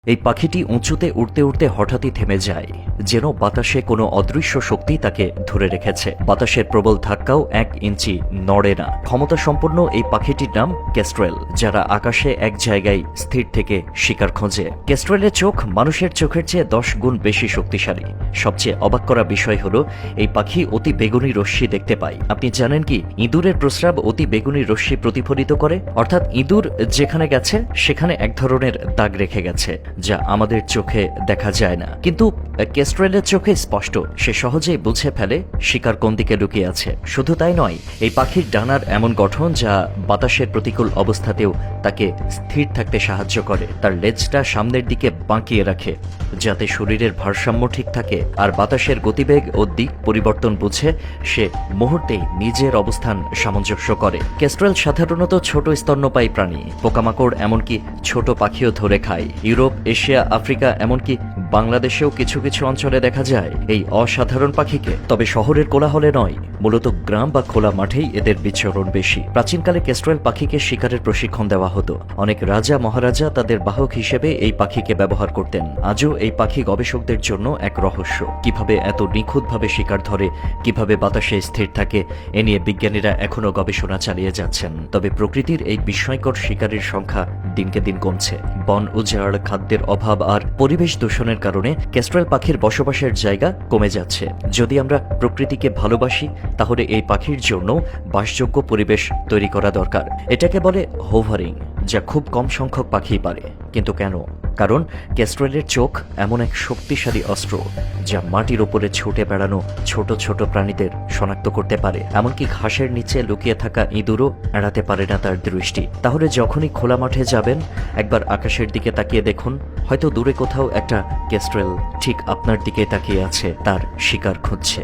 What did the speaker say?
এই পাখিটি উঁচুতে উড়তে উড়তে হঠাৎই থেমে যায়, যেন বাতাসে কোনো অদৃশ্য শক্তি তাকে ধরে রেখেছে। বাতাসের প্রবল ধাক্কাও 1 ইঞ্চি নড়ে না। ক্ষমতাসম্পন্ন এই পাখিটির নাম কেস্ট্রেল, যারা আকাশে এক জায়গায় স্থির থেকে শিকার খোঁজে। কেস্ট্রেলের চোখ মানুষের চোখের চেয়ে 10 গুণ বেশি শক্তিশালী। সবচেয়ে অবাক করা বিষয় হলো, এই পাখি অতি বেগুনি রশ্মি দেখতে পায়। আপনি জানেন কি, ইঁদুরের প্রস্রাব অতি বেগুনি রশ্মি প্রতিফলিত করে? অর্থাৎ ইঁদুর যেখানে গেছে সেখানে এক ধরনের দাগ রেখে গেছে, যা আমাদের চোখে দেখা যায় না, কিন্তু কেস্ট্রেলের চোখে স্পষ্ট। সে সহজেই বুঝে ফেলে শিকার কোন দিকে লুকিয়ে আছে। শুধু তাই নয়, এই পাখির ডানার এমন গঠন যা বাতাসের প্রতিকূল অবস্থাতেও তাকে স্থির থাকতে সাহায্য করে। তার লেজটা সামনের দিকে বাঁকিয়ে রাখে, যাতে শরীরের ভারসাম্য ঠিক থাকে। আর বাতাসের গতিবেগ ও দিক পরিবর্তন বুঝে সে মুহূর্তেই নিজের অবস্থান সামঞ্জস্য করে। কেস্ট্রেল সাধারণত ছোট স্তন্যপায়ী প্রাণী, পোকামাকড় এমনকি ছোট পাখিও ধরে খায়। ইউরোপ, এশিয়া, আফ্রিকা এমনকি বাংলাদেশেও কিছু কিছু অঞ্চলে দেখা যায় এই অসাধারণ পাখিকে। তবে শহরের কোলাহলে নয়, মূলত গ্রাম বা খোলা মাঠেই এদের বিচরণ বেশি। প্রাচীনকালে কেস্ট্রেল পাখিকে শিকারের প্রশিক্ষণ দেওয়া হতো। অনেক রাজা মহারাজা তাদের বাহক হিসেবে এই পাখিকে ব্যবহার করতেন। আজও এই পাখি গবেষকদের জন্য এক রহস্য। কিভাবে এত নিখুঁতভাবে শিকার ধরে, কিভাবে বাতাসে স্থির থাকে, এ নিয়ে বিজ্ঞানীরা এখনও গবেষণা চালিয়ে যাচ্ছেন। তবে প্রকৃতির এই বিস্ময়কর শিকারের সংখ্যা দিনকে দিন কমছে। বন উজাড়, খাদ্যের অভাব আর পরিবেশ দূষণের কারণে কেস্ট্রেল পাখির বসবাসের জায়গা কমে যাচ্ছে। যদি আমরা প্রকৃতিকে ভালোবাসি, তাহলে এই পাখির জন্য বাসযোগ্য পরিবেশ তৈরি করা দরকার। এটাকে বলে হোভারিং, যা খুব কম সংখ্যক পাখি পারে। কিন্তু কেন? কারণ কেস্ট্রেলের চোখ এমন এক শক্তিশালী অস্ত্র, যা মাটির উপরে ছুটে বেড়ানো ছোট ছোট প্রাণীদের শনাক্ত করতে পারে। এমনকি ঘাসের নিচে লুকিয়ে থাকা ইঁদুরও এড়াতে পারে না তার দৃষ্টি। তাহলে যখনই খোলা মাঠে যাবেন, একবার আকাশের দিকে তাকিয়ে দেখুন, হয়তো দূরে কোথাও একটা কেস্ট্রেল ঠিক আপনার দিকে তাকিয়ে আছে, তার শিকার খুঁজছে।